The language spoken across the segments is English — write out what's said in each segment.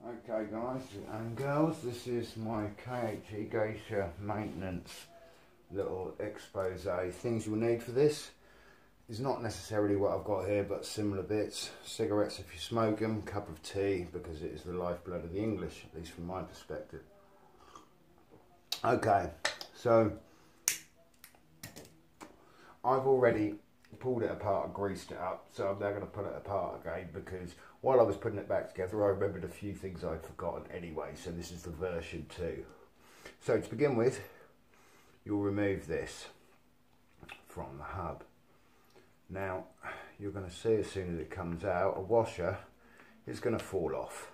Okay guys and girls, this is my KHE Geisha maintenance little expose. Things you'll need for this is not necessarily what I've got here, but similar bits. Cigarettes if you smoke them, cup of tea because it is the lifeblood of the English, at least from my perspective. Okay, so I've already pulled it apart and greased it up, so I'm now going to put it apart again because while I was putting it back together I remembered a few things I'd forgotten anyway, so this is the version 2. So to begin with, you'll remove this from the hub. Now you're going to see as soon as it comes out, a washer is going to fall off.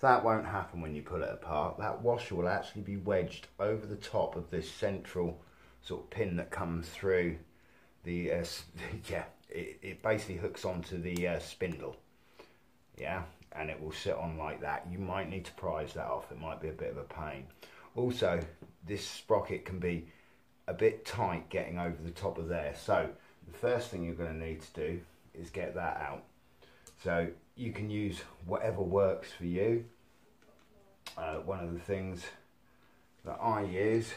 That won't happen when you pull it apart. That washer will actually be wedged over the top of this central sort of pin that comes through the it basically hooks onto the spindle, and it will sit on like that. You might need to prise that off, it might be a bit of a pain. Also, this sprocket can be a bit tight getting over the top of there, so the first thing you're going to need to do is get that out. So you can use whatever works for you. One of the things that I use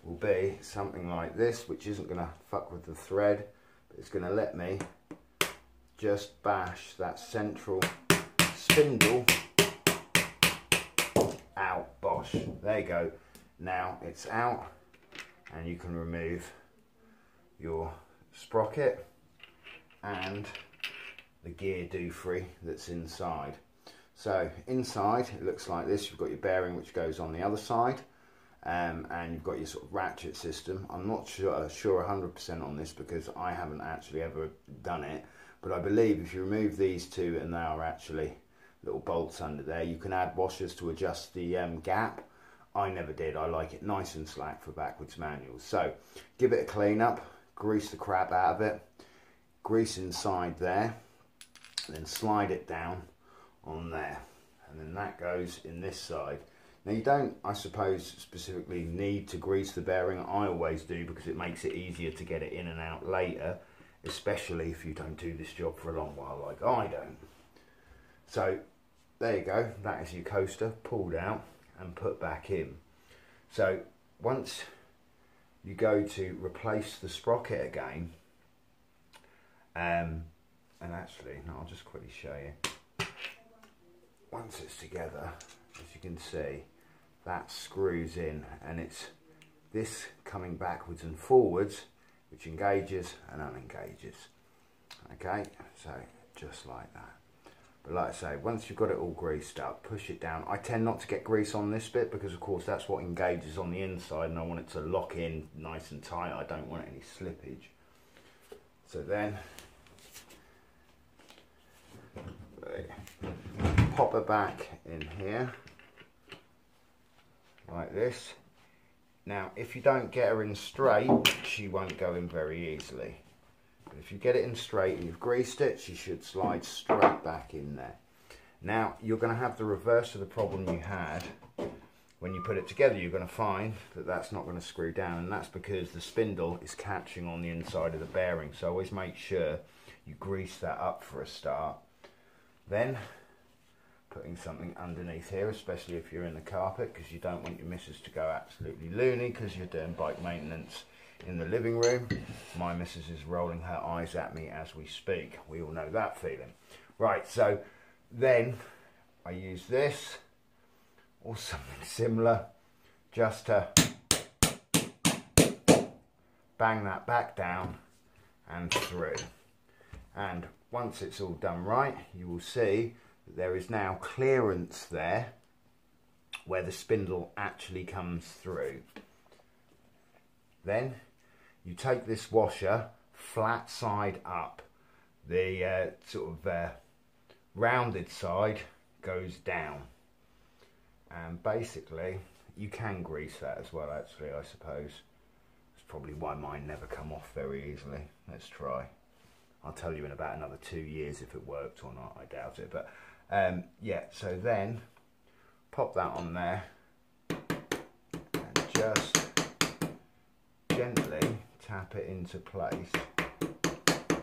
will be something like this, which isn't going to fuck with the thread, but it's going to let me just bash that central spindle out. Bosh, there you go. Now it's out and you can remove your sprocket and the gear doofree that's inside. So inside it looks like this. You've got your bearing which goes on the other side. And you've got your sort of ratchet system. I'm not sure 100% on this because I haven't actually ever done it, but I believe if you remove these two, and they are actually little bolts under there, you can add washers to adjust the gap. I never did. I like it nice and slack for backwards manuals. So give it a clean up, grease the crap out of it, grease inside there, then slide it down on there, and then that goes in this side. Now you don't, I suppose, specifically need to grease the bearing. I always do because it makes it easier to get it in and out later, especially if you don't do this job for a long while like I don't. So there you go, that is your coaster pulled out and put back in. So once you go to replace the sprocket again, and actually, no, I'll just quickly show you. Once it's together, as you can see, that screws in, and it's this coming backwards and forwards which engages and unengages. Okay, so just like that. But like I say, once you've got it all greased up, push it down. I tend not to get grease on this bit because of course that's what engages on the inside, and I want it to lock in nice and tight. I don't want any slippage. So then pop her back in here like this. Now if you don't get her in straight, she won't go in very easily, but if you get it in straight and you've greased it, she should slide straight back in there. Now you're going to have the reverse of the problem you had when you put it together. You're going to find that that's not going to screw down, and that's because the spindle is catching on the inside of the bearing. So always make sure you grease that up for a start. Then putting something underneath here, especially if you're in the carpet, because you don't want your missus to go absolutely loony because you're doing bike maintenance in the living room. My missus is rolling her eyes at me as we speak. We all know that feeling. Right, so then I use this or something similar just to bang that back down and through. And once it's all done right, you will see that there is now clearance there where the spindle actually comes through. Then you take this washer flat side up. The rounded side goes down, and basically you can grease that as well, actually, I suppose. That's probably why mine never come off very easily. Let's try. I'll tell you in about another 2 years if it worked or not. I doubt it, but yeah, so then pop that on there and just gently tap it into place,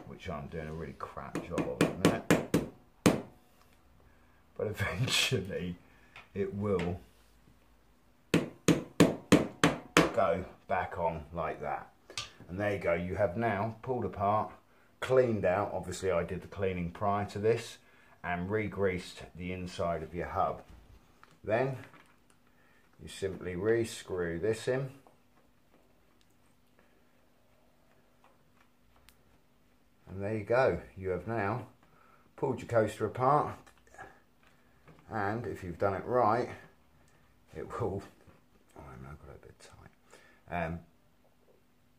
which I'm doing a really crap job of at the minute. but eventually it will go back on like that. And there you go, you have now pulled apart, cleaned out, obviously I did the cleaning prior to this, and re-greased the inside of your hub. Then you simply re-screw this in, and there you go, you have now pulled your coaster apart, and if you've done it right, it will, oh I got it a bit tight.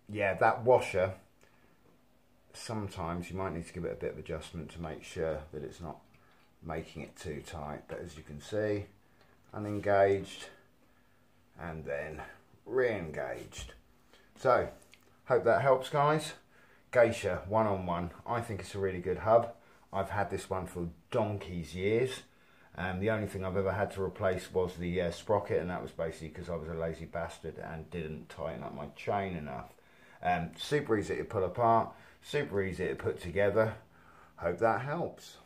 Yeah, that washer, sometimes you might need to give it a bit of adjustment to make sure that it's not making it too tight, but as you can see, unengaged and then re-engaged. So, hope that helps, guys. Geisha 1-on-1, I think it's a really good hub. I've had this one for donkey's years. The only thing I've ever had to replace was the sprocket, and that was basically because I was a lazy bastard and didn't tighten up my chain enough. Super easy to pull apart, super easy to put together. Hope that helps.